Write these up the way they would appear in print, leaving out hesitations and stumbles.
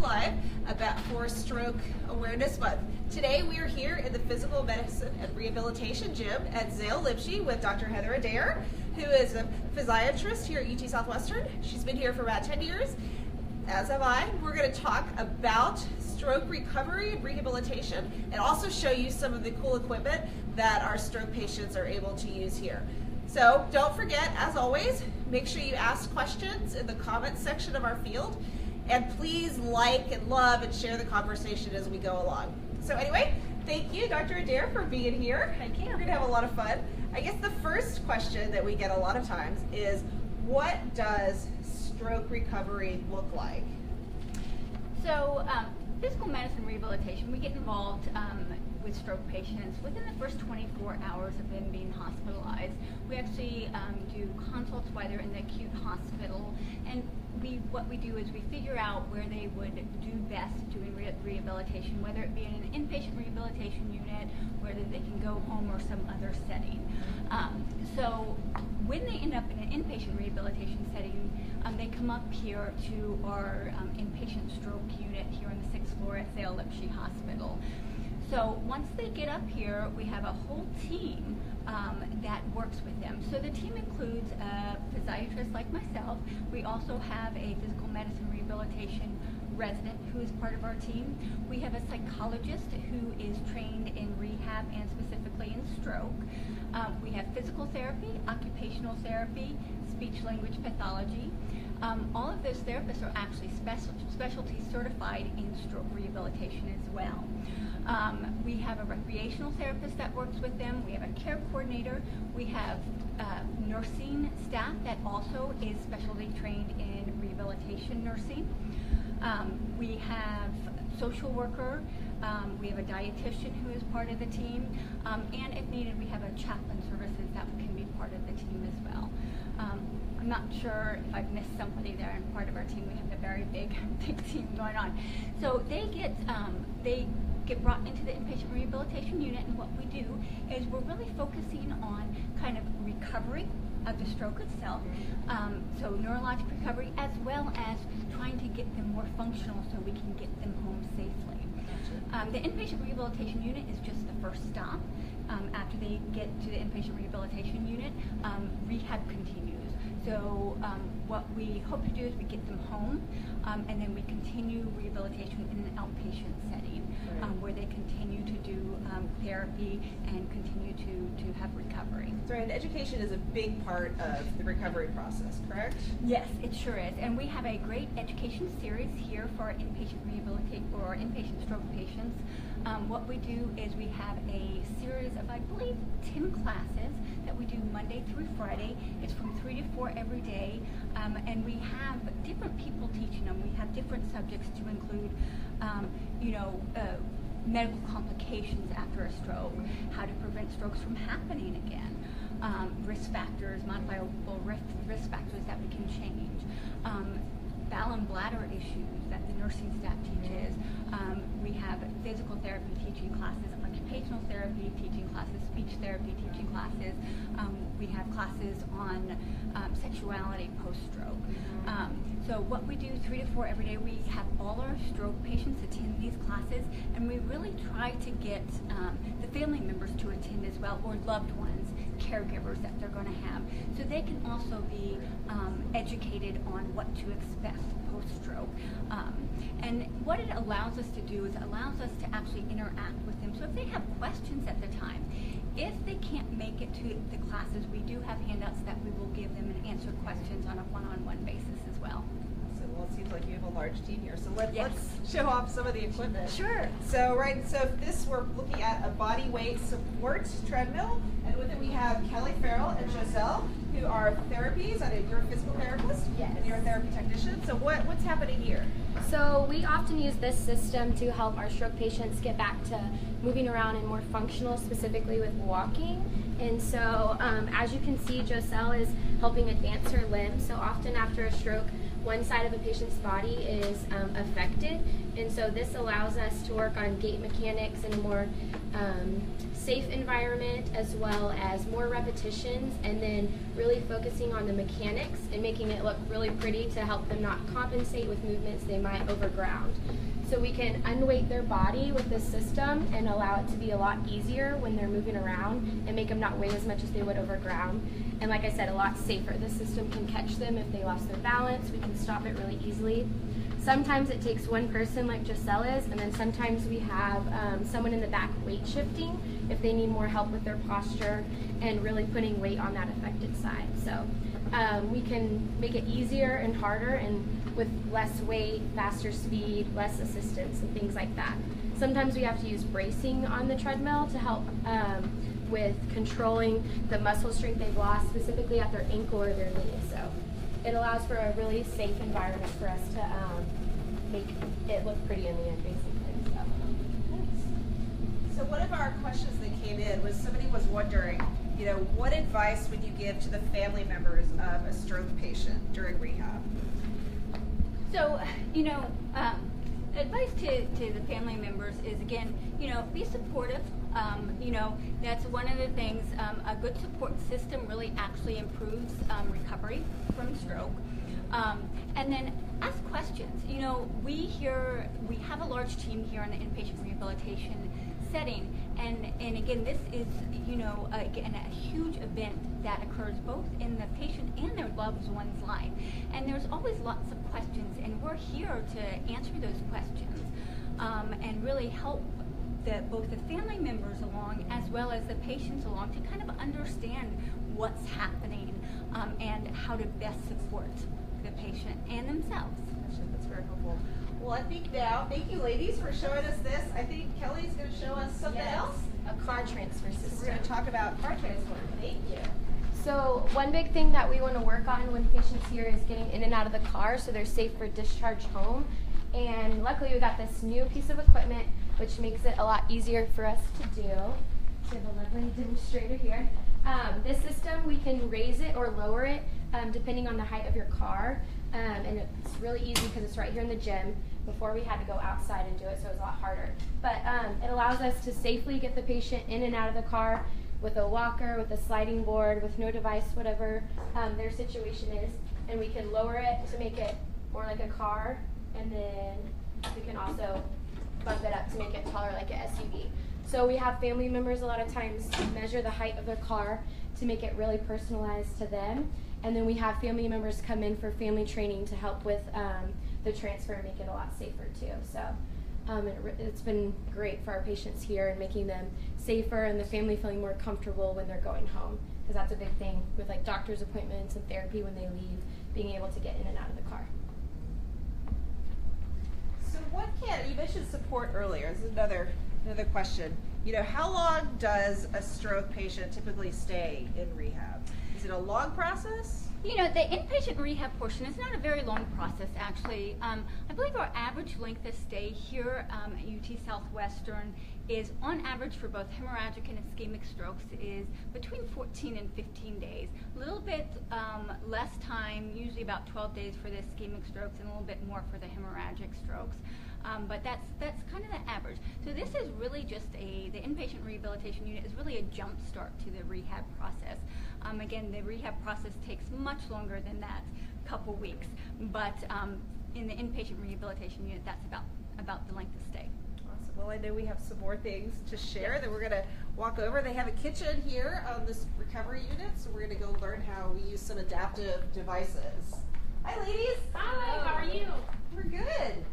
Live for Stroke Awareness Month. Today we are here in the Physical Medicine and Rehabilitation Gym at Zale Lipshe with Dr. Heather Adair, who is a physiatrist here at UT Southwestern. She's been here for about 10 years, as have I. We're going to talk about stroke recovery and rehabilitation and also show you some of the cool equipment that our stroke patients are able to use here. So don't forget, as always, make sure you ask questions in the comments section of our field, and please like and love and share the conversation as we go along. So anyway, thank you, Dr. Adair, for being here. Thank you. We're going to have a lot of fun. I guess the first question that we get a lot of times is, what does stroke recovery look like? So physical medicine rehabilitation, we get involved with stroke patients within the first 24 hours of them being hospitalized. We actually do consults while they're in the acute hospital, and what we do is we figure out where they would do best doing rehabilitation, whether it be in an inpatient rehabilitation unit, whether they can go home or some other setting. So when they end up in an inpatient rehabilitation setting, they come up here to our inpatient stroke unit here on the 6th floor at Zale Lipshe Hospital. So once they get up here, we have a whole team that works with them. So the team includes a physiatrist like myself. We also have a physical medicine rehabilitation resident who is part of our team. We have a psychologist who is trained in rehab and specifically in stroke. We have physical therapy, occupational therapy, speech-language pathology. All of those therapists are actually specialty certified in stroke rehabilitation as well. We have a recreational therapist that works with them. We have a care coordinator. We have nursing staff that also is specialty trained in rehabilitation nursing. We have social worker. We have a dietitian who is part of the team. And if needed, we have a chaplain services that can be part of the team as well. I'm not sure if I've missed somebody there, and part of our team, we have a very big team going on. So they get brought into the inpatient rehabilitation unit, and what we do is we're really focusing on kind of recovery of the stroke itself, so neurologic recovery, as well as trying to get them more functional so we can get them home safely. The inpatient rehabilitation unit is just the first stop. After they get to the inpatient rehabilitation unit, rehab continues. So what we hope to do is we get them home, and then we continue rehabilitation in an outpatient setting, where they continue to do therapy and continue to have recovery. So and education is a big part of the recovery process, correct? Yes, it sure is. And we have a great education series here for our inpatient rehabilitation or our inpatient stroke patients. What we do is we have a series of, I believe, 10 classes that we do Monday through Friday. It's from 3 to 4 every day, and we have different people teaching them. We have different subjects to include, medical complications after a stroke, how to prevent strokes from happening again, risk factors, modifiable risk factors that we can change, bowel and bladder issues that the nursing staff teaches. We have physical therapy teaching classes, occupational therapy teaching classes, speech therapy teaching classes. We have classes on sexuality post-stroke. So what we do 3 to 4 every day, we have all our stroke patients attend these classes, and we really try to get the family members to attend as well, or loved ones, caregivers that they're going to have, so they can also be educated on what to expect post-stroke. And what it allows us to do is it allows us to actually interact with them. So if they have questions at the time, if they can't make it to the classes, we do have handouts that we will give them and answer questions on a one-on-one basis as well. So, well, it seems like you have a large team here. So let's show off some of the equipment. Sure. So we're looking at a body weight support treadmill, and with it we have Kelly Farrell and Giselle, who are therapies. You're a physical therapist, and you're a therapy technician. So what's happening here? So we often use this system to help our stroke patients get back to moving around and more functional, specifically with walking. And so as you can see, Giselle is helping advance her limbs. So often after a stroke, one side of a patient's body is affected, and so this allows us to work on gait mechanics in a more safe environment, as well as more repetitions, and then really focusing on the mechanics and making it look really pretty to help them not compensate with movements they might overground. So we can unweight their body with this system and allow it to be a lot easier when they're moving around and make them not weigh as much as they would over ground. And like I said, a lot safer. This system can catch them if they lost their balance. We can stop it really easily. Sometimes it takes one person like Giselle is, and then sometimes we have someone in the back weight shifting if they need more help with their posture and really putting weight on that affected side. So we can make it easier and harder, and with less weight, faster speed, less assistance, and things like that. Sometimes we have to use bracing on the treadmill to help with controlling the muscle strength they've lost, specifically at their ankle or their knee. So it allows for a really safe environment for us to make it look pretty in the end, basically. So one of our questions that came in was somebody was wondering, you know, what advice would you give to the family members of a stroke patient during rehab? So, you know, advice to the family members is, again, you know, be supportive. You know, that's one of the things, a good support system really actually improves recovery from stroke. And then ask questions. You know, we have a large team here in the inpatient rehabilitation setting, and again, this is, you know, again, a huge event that occurs both in the patient and their loved one's life. And there's always lots of questions, and we're here to answer those questions and really help both the family members along as well as the patients along to kind of understand what's happening and how to best support the patient and themselves. That's very helpful. Well, I think now, thank you ladies for showing us this. I think Kelly's going to show us something else. A car transfer system. We're going to talk about car transport. Thank you. So one big thing that we want to work on when patients here is getting in and out of the car so they're safe for discharge home. And luckily we got this new piece of equipment which makes it a lot easier for us to do. We have a lovely demonstrator here. This system, we can raise it or lower it depending on the height of your car. And it's really easy because it's right here in the gym. Before we had to go outside and do it, so it was a lot harder. But it allows us to safely get the patient in and out of the car with a walker, with a sliding board, with no device, whatever their situation is. And we can lower it to make it more like a car, and then we can also bump it up to make it taller like an SUV. So we have family members a lot of times measure the height of their car to make it really personalized to them. And then we have family members come in for family training to help with the transfer and make it a lot safer too. So it's been great for our patients here and making them safer and the family feeling more comfortable when they're going home, because that's a big thing with like doctor's appointments and therapy when they leave, being able to get in and out of the car. So what you mentioned support earlier. This is another question. You know, how long does a stroke patient typically stay in rehab? Is it a long process? You know, the inpatient rehab portion is not a very long process, actually. I believe our average length of stay here at UT Southwestern is, on average for both hemorrhagic and ischemic strokes, is between 14 and 15 days. A little bit less time, usually about 12 days for the ischemic strokes and a little bit more for the hemorrhagic strokes. But that's kind of the average. So this is really just the inpatient rehabilitation unit is really a jump start to the rehab process. Again, the rehab process takes much longer than that, couple weeks. But in the inpatient rehabilitation unit, that's about the length of stay. Awesome. Well, I know we have some more things to share that we're going to walk over. They have a kitchen here on this recovery unit, so we're going to go learn how we use some adaptive devices. Hi, ladies. Hi, how are you? We're good.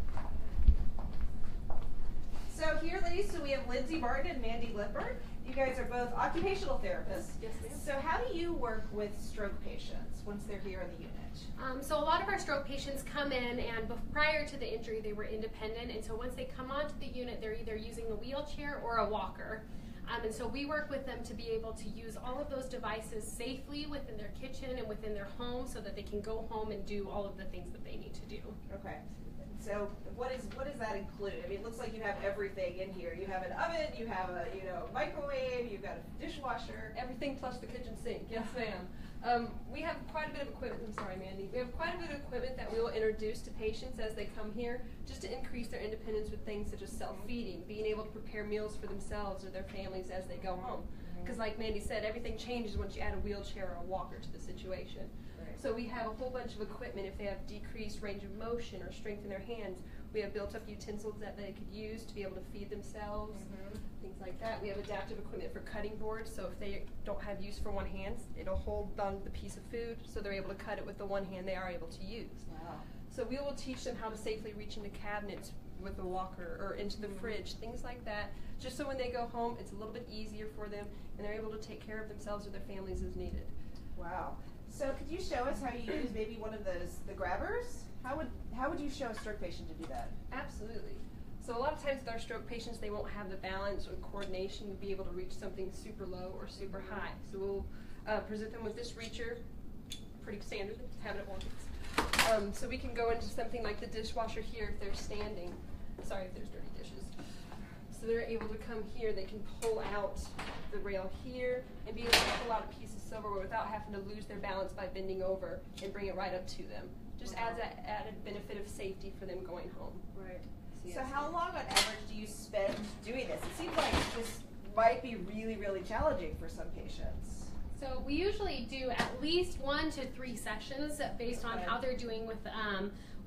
So here, ladies, so we have Lindsay Martin and Mandy Lippert. You guys are both occupational therapists. Yes, ma'am. So how do you work with stroke patients once they're here in the unit? So a lot of our stroke patients come in, and prior to the injury, they were independent. And so once they come onto the unit, they're either using a wheelchair or a walker. And so we work with them to be able to use all of those devices safely within their kitchen and within their home so that they can go home and do all of the things that they need to do. Okay. So what does that include? I mean, it looks like you have everything in here. You have an oven, you have a microwave, you've got a dishwasher. Everything plus the kitchen sink, yes ma'am. We have quite a bit of equipment. I'm sorry, Mandy. We have quite a bit of equipment that we will introduce to patients as they come here, just to increase their independence with things such as self-feeding, being able to prepare meals for themselves or their families as they go home. Because like Mandy said, everything changes once you add a wheelchair or a walker to the situation. So we have a whole bunch of equipment. If they have decreased range of motion or strength in their hands, we have built-up utensils that they could use to be able to feed themselves, things like that. We have adaptive equipment for cutting boards, so if they don't have use for one hand, it'll hold on the piece of food, so they're able to cut it with the one hand they are able to use. Wow. So we will teach them how to safely reach into cabinets with a walker or into the fridge, things like that, just so when they go home, it's a little bit easier for them, and they're able to take care of themselves or their families as needed. Wow. So could you show us how you use maybe one of the grabbers? How would you show a stroke patient to do that? Absolutely. So a lot of times with our stroke patients, they won't have the balance or coordination to be able to reach something super low or super high. So we'll present them with this reacher, pretty standard, have it at Walgreens. So we can go into something like the dishwasher here if they're standing. Sorry if there's dirty dishes. So they're able to come here, they can pull out the rail here and be able to pull out a piece of silverware without having to lose their balance by bending over and bring it right up to them. Just adds that added benefit of safety for them going home. Right. So yes. how long on average do you spend doing this? It seems like this might be really, really challenging for some patients. So we usually do at least 1 to 3 sessions based on how they're doing with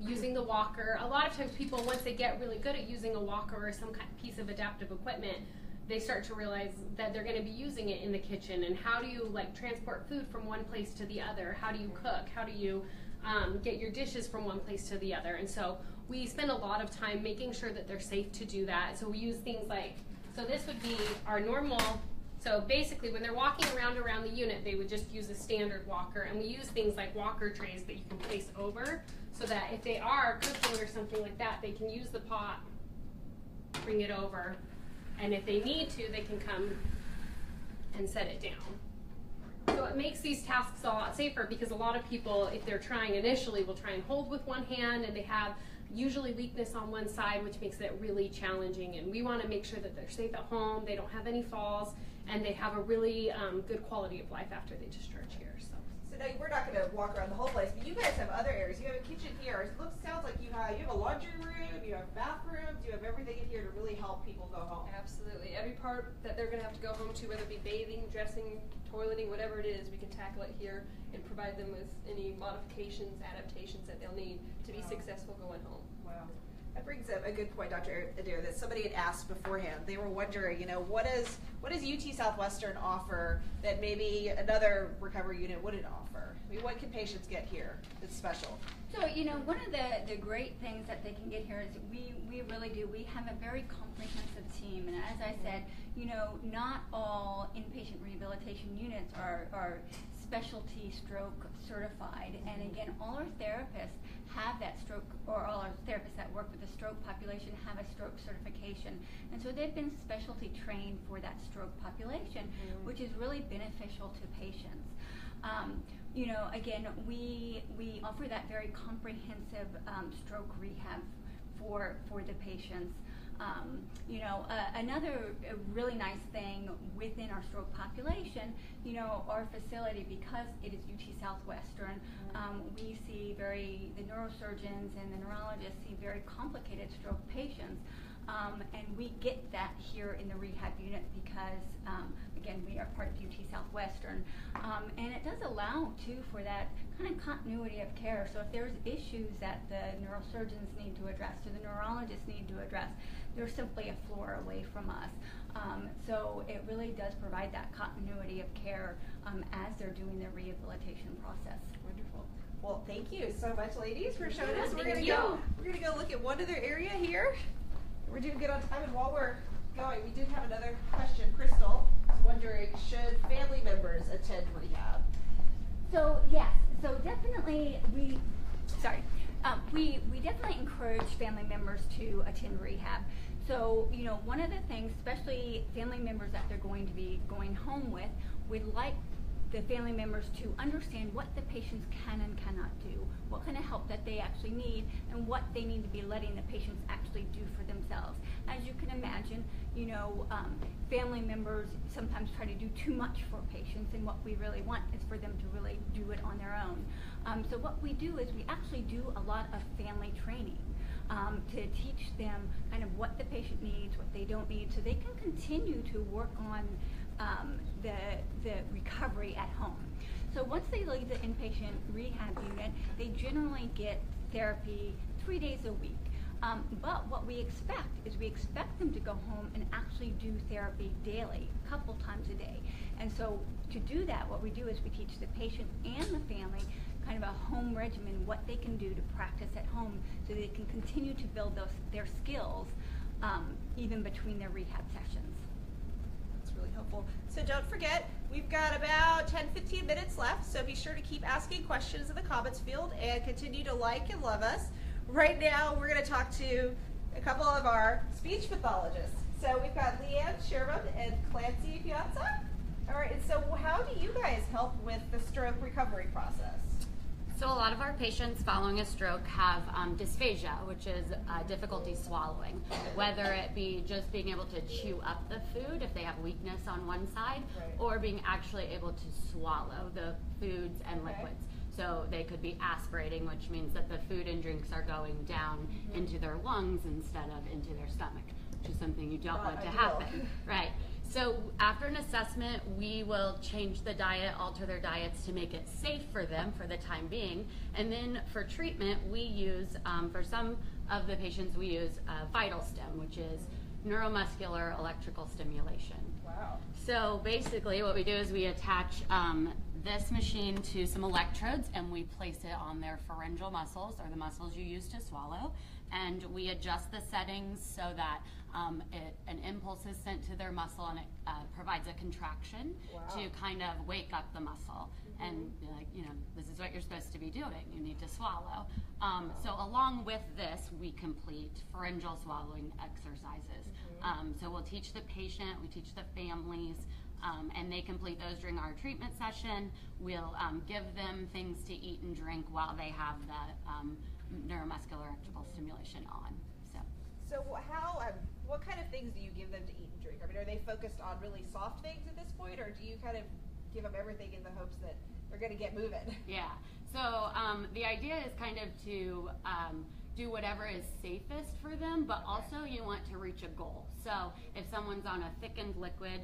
using the walker. A lot of times people, once they get really good at using a walker or some kind of piece of adaptive equipment, they start to realize that they're going to be using it in the kitchen. And how do you like transport food from one place to the other? How do you cook? How do you get your dishes from one place to the other? And so we spend a lot of time making sure that they're safe to do that. So we use things like, so this would be our normal, so basically when they're walking around the unit, they would just use a standard walker. And we use things like walker trays that you can place over so that if they are cooking or something like that, they can use the pot, bring it over, and if they need to, they can come and set it down. So it makes these tasks a lot safer because a lot of people, if they're trying initially, will try and hold with one hand, and they have usually weakness on one side, which makes it really challenging. And we want to make sure that they're safe at home, they don't have any falls, and they have a really good quality of life after they discharge here. So now we're not going to walk around the whole place, but you guys have other areas. You have a kitchen here. It sounds like you have a laundry room, you have bathrooms, you have everything in here to really help people go home. Absolutely. Every part that they're going to have to go home to, whether it be bathing, dressing, toileting, whatever it is, we can tackle it here and provide them with any modifications, adaptations that they'll need to be successful going home. Wow. That brings up a good point, Dr. Adair, that somebody had asked beforehand. They were wondering, what does UT Southwestern offer that maybe another recovery unit wouldn't offer? I mean, what can patients get here that's special? So, one of the great things that they can get here is we really do. We have a very comprehensive team. And as I said, not all inpatient rehabilitation units are specialty stroke certified. And again, all our therapists have that stroke, or all our therapists that work with the stroke population have a stroke certification. And so they've been specialty trained for that stroke population, which is really beneficial to patients. Again, we offer that very comprehensive stroke rehab for the patients. Another really nice thing within our stroke population, our facility, because it is UT Southwestern, we see the neurosurgeons and the neurologists see very complicated stroke patients. And we get that here in the rehab unit because, again, we are part of UT Southwestern. And it does allow, too, for that kind of continuity of care. So if there's issues that the neurosurgeons need to address or the neurologists need to address, they're simply a floor away from us. So it really does provide that continuity of care as they're doing their rehabilitation process. Wonderful. Well, thank you so much, ladies, for showing us. We're Thank gonna go look at one other area here. We're doing good on time, and while we're going, we did have another question. Crystal was wondering, should family members attend rehab? So yes, so definitely we definitely encourage family members to attend rehab. So one of the things, especially family members that they're going to be going home with, we'd like the family members to understand what the patients can and cannot do, what kind of help that they actually need, and what they need to be letting the patients actually do for themselves. As you can imagine, family members sometimes try to do too much for patients, and what we really want is for them to really So what we do is we actually do a lot of family training to teach them kind of what the patient needs, what they don't need, so they can continue to work on the recovery at home. So once they leave the inpatient rehab unit, they generally get therapy 3 days a week. But what we expect is we expect them to go home and actually do therapy daily, a couple times a day. And so to do that, what we do is we teach the patient and the family kind of a home regimen, what they can do to practice at home so they can continue to build their skills even between their rehab sessions. That's really helpful. So don't forget, we've got about 10-15 minutes left, so be sure to keep asking questions in the comments field and continue to like and love us. Right now, we're going to talk to a couple of our speech pathologists. So we've got Leanne Sherman and Clancy Piazza. All right, and so how do you guys help with the stroke recovery process? So a lot of our patients following a stroke have dysphagia, which is difficulty swallowing, whether it be just being able to chew up the food if they have weakness on one side, Right. or being actually able to swallow the foods and Okay. liquids. So they could be aspirating, which means that the food and drinks are going down into their lungs instead of into their stomach, which is something you don't Not want to ideal. happen. Right. So after an assessment, we will change the diet, alter their diets to make it safe for them for the time being. And then for treatment, we use, for some of the patients, we use Vital Stim, which is neuromuscular electrical stimulation. Wow. So basically what we do is we attach this machine to some electrodes and we place it on their pharyngeal muscles, or the muscles you use to swallow, and we adjust the settings so that an impulse is sent to their muscle and it provides a contraction to kind of wake up the muscle and be like, you know, this is what you're supposed to be doing. You need to swallow. So along with this, we complete pharyngeal swallowing exercises. So we'll teach the patient, we teach the families, and they complete those during our treatment session. We'll give them things to eat and drink while they have the neuromuscular electrical stimulation on. So how, what kind of things do you give them to eat and drink? I mean, are they focused on really soft things at this point, or do you kind of give them everything in the hopes that they're going to get moving? Yeah. So the idea is kind of to do whatever is safest for them, but also you want to reach a goal. So if someone's on a thickened liquid,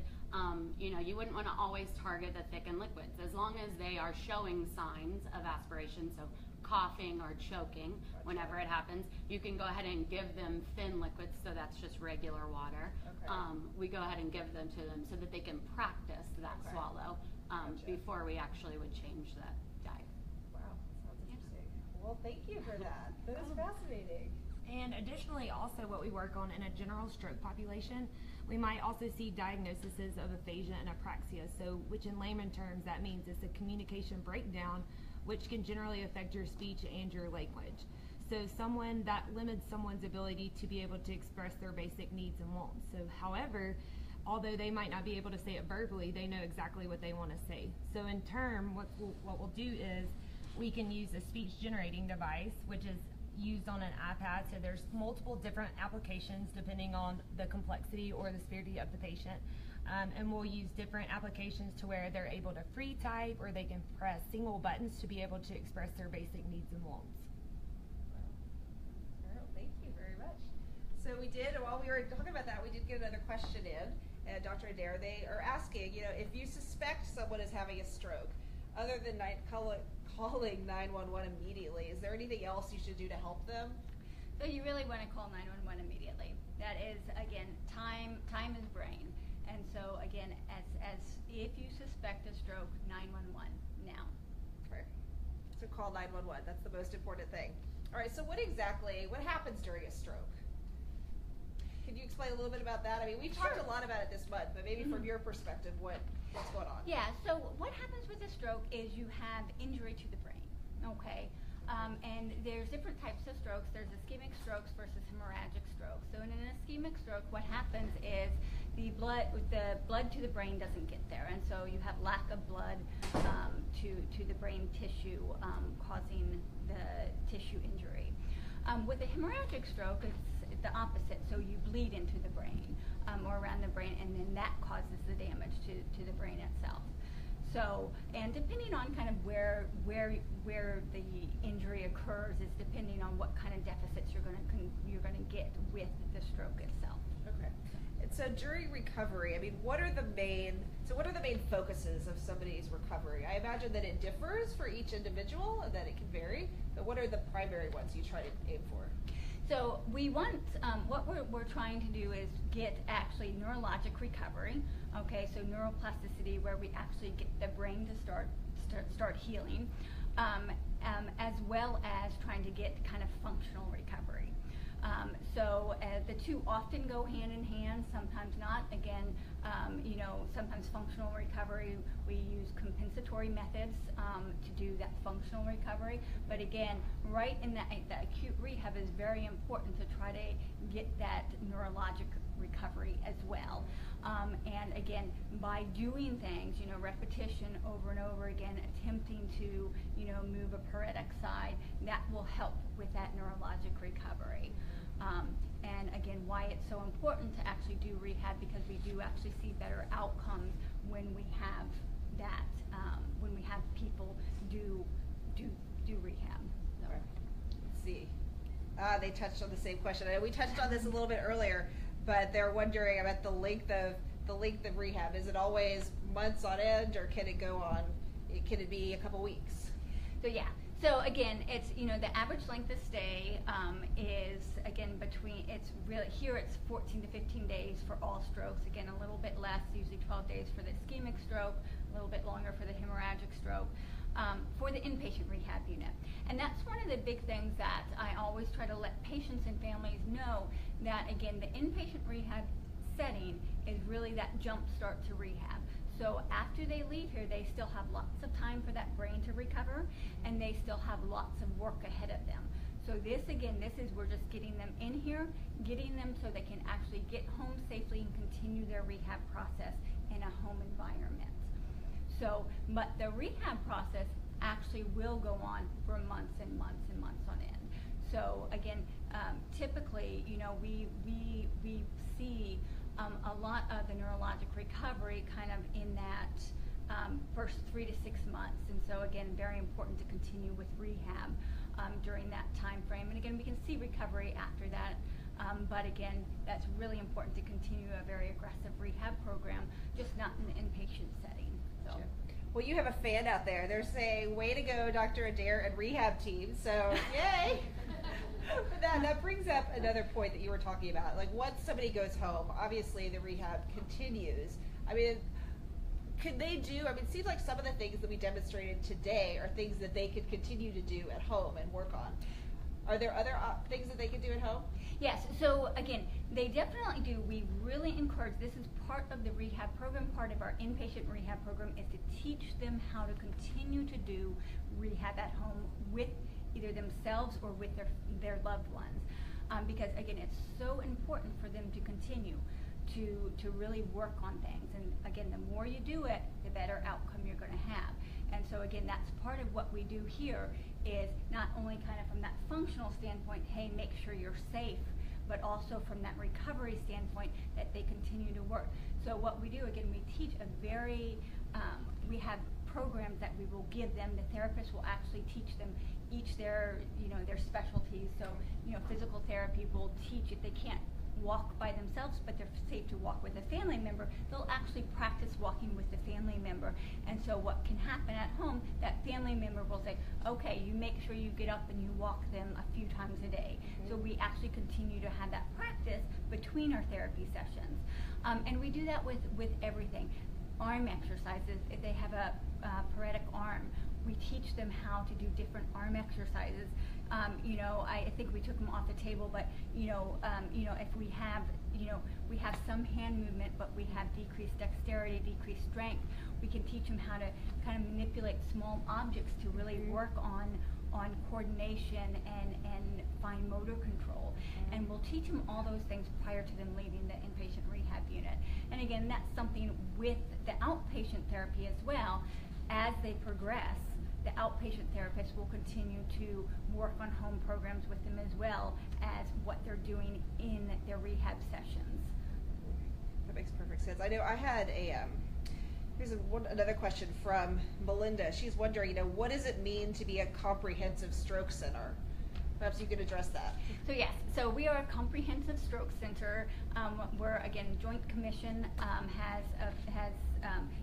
you know, you wouldn't want to always target the thickened liquids. As long as they are showing signs of aspiration, so coughing or choking whenever it happens, you can go ahead and give them thin liquids, so that's just regular water. Okay. We go ahead and give them to them so that they can practice that Okay. swallow Gotcha. before we actually would change the diet. Wow, sounds interesting. Well, thank you for that. That is fascinating. And additionally, also what we work on in a general stroke population, we might also see diagnoses of aphasia and apraxia. So, which in layman terms, that means it's a communication breakdown, which can generally affect your speech and your language. So someone that limits someone's ability to be able to express their basic needs and wants. So however, although they might not be able to say it verbally, they know exactly what they want to say. So in turn, what we'll do is we can use a speech generating device, which is used on an iPad. So there's multiple different applications depending on the complexity or the severity of the patient. And we'll use different applications to where they're able to free type, or they can press single buttons to be able to express their basic needs and wants. Well, thank you very much. So we did, while we were talking about that, we did get another question in. Dr. Adair, they are asking, you know, if you suspect someone is having a stroke, other than calling 911 immediately, is there anything else you should do to help them? So you really want to call 911 immediately. That is, again, time is brain. And so again, as if you suspect a stroke, 911 now. Okay. So call 911. That's the most important thing. All right. So what happens during a stroke? Can you explain a little bit about that? I mean, we've talked a lot about it this month, but maybe from your perspective, what's going on? Yeah, so what happens with a stroke is you have injury to the brain, okay? And there's different types of strokes. There's ischemic strokes versus hemorrhagic strokes. So in an ischemic stroke, what happens is the blood to the brain doesn't get there, and so you have lack of blood to the brain tissue, causing the tissue injury. With a hemorrhagic stroke, it's the opposite. So you bleed into the brain or around the brain, and then that causes the damage to the brain itself. So, and depending on kind of where the injury occurs is depending on what kind of deficits you're going to get with the stroke itself. Okay. And so during recovery, I mean, what are the main focuses of somebody's recovery? I imagine that it differs for each individual and that it can vary, but what are the primary ones you try to aim for? So we want, what we're trying to do is get actually neurologic recovery, okay, so neuroplasticity where we actually get the brain to start healing, as well as trying to get kind of functional recovery. So the two often go hand in hand, sometimes not. Again, sometimes functional recovery, we use compensatory methods to do that functional recovery. But again, right in the acute rehab is very important to try to get that neurologic recovery as well. And again, by doing things, repetition over and over again, attempting to, move a paretic side, that will help with that neurologic recovery. And again, why it's so important to actually do rehab, because we do actually see better outcomes when we have that, when we have people do rehab. So. Let's see. They touched on the same question. I know we touched on this a little bit earlier, but they're wondering about the length of rehab. Is it always months on end, or can it go on? Can it be a couple weeks? So yeah. So again, it's the average length of stay is again it's really here it's 14 to 15 days for all strokes. Again, a little bit less, usually 12 days for the ischemic stroke, a little bit longer for the hemorrhagic stroke. For the inpatient rehab unit. And that's one of the big things that I always try to let patients and families know, that again, the inpatient rehab setting is really that jump start to rehab. So after they leave here, they still have lots of time for that brain to recover, and they still have lots of work ahead of them. So this is we're just getting them in here, getting them so they can actually get home safely and continue their rehab process in a home environment. So, but the rehab process actually will go on for months and months and months on end. So again, typically, we see a lot of the neurologic recovery kind of in that first 3 to 6 months. And so again, very important to continue with rehab during that time frame. And again, we can see recovery after that. But again, that's really important to continue a very aggressive rehab program, just not in the inpatient setting. So. Well, you have a fan out there. They're saying, way to go, Dr. Adair and rehab team. So, yay! But that brings up another point that you were talking about. Like, once somebody goes home, obviously the rehab continues. I mean, could they do, it seems like some of the things that we demonstrated today are things that they could continue to do at home and work on. Are there other things that they could do at home? Yes, so again, they definitely do. We really encourage, this is part of the rehab program, part of our inpatient rehab program is to teach them how to continue to do rehab at home with either themselves or with their loved ones. Because again, it's so important for them to continue to really work on things. And again, the more you do it, the better outcome you're going to have. And so again, that's part of what we do here, is not only kind of from that functional standpoint, hey, make sure you're safe, but also from that recovery standpoint that they continue to work. So what we do, again, we teach we have programs that we will give them. The therapist will actually teach them each their specialties. So, physical therapy will teach, if they can't walk by themselves, but they're safe to walk with a family member, they'll actually practice walking with the family member. And so what can happen at home, that family member will say, okay, you make sure you get up and you walk them a few times a day. Mm-hmm. So we actually continue to have that practice between our therapy sessions. And we do that with everything. Arm exercises, if they have a paretic arm, we teach them how to do different arm exercises. I think we took them off the table, but if we have some hand movement, but we have decreased dexterity, decreased strength, we can teach them how to kind of manipulate small objects to really work on coordination and fine motor control. And we'll teach them all those things prior to them leaving the inpatient rehab unit. And again, that's something with the outpatient therapy as well. As they progress, the outpatient therapist will continue to work on home programs with them as well as what they're doing in their rehab sessions. That makes perfect sense. I know I had Here's another question from Melinda. She's wondering, what does it mean to be a comprehensive stroke center? Perhaps you could address that. So yes, so we are a comprehensive stroke center. We're again, Joint Commission has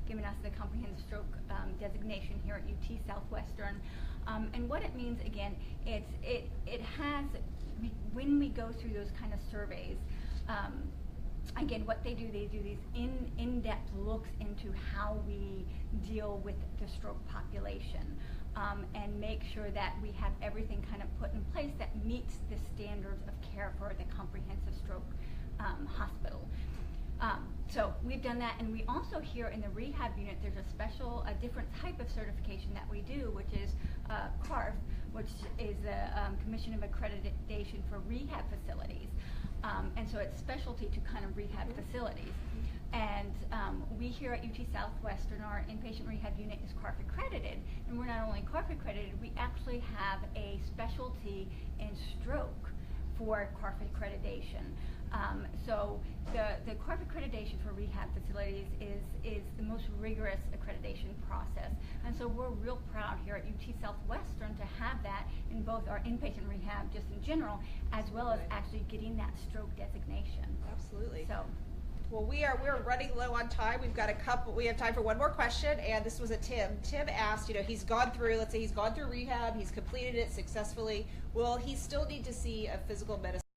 given us the comprehensive stroke designation here at UT Southwestern. And what it means again, it has, when we go through those kind of surveys, again, what they do these in-depth looks into how we deal with the stroke population. And make sure that we have everything kind of put in place that meets the standards of care for the comprehensive stroke hospital. So we've done that, and we also here in the rehab unit, there's a different type of certification that we do, which is CARF, which is the Commission of Accreditation for Rehab Facilities. And so it's specialty to kind of rehab facilities. And we here at UT Southwestern, our inpatient rehab unit is CARF accredited, and we're not only CARF accredited, we actually have a specialty in stroke for CARF accreditation. So the CARF accreditation for rehab facilities is the most rigorous accreditation process, and so we're real proud here at UT Southwestern to have that in both our inpatient rehab, just in general, as well as actually getting that stroke designation. Absolutely. So. Well, we're running low on time. We have time for one more question, and this was a Tim. Tim asked, he's gone through, let's say he's gone through rehab, he's completed it successfully. Will he still need to see a physical medicine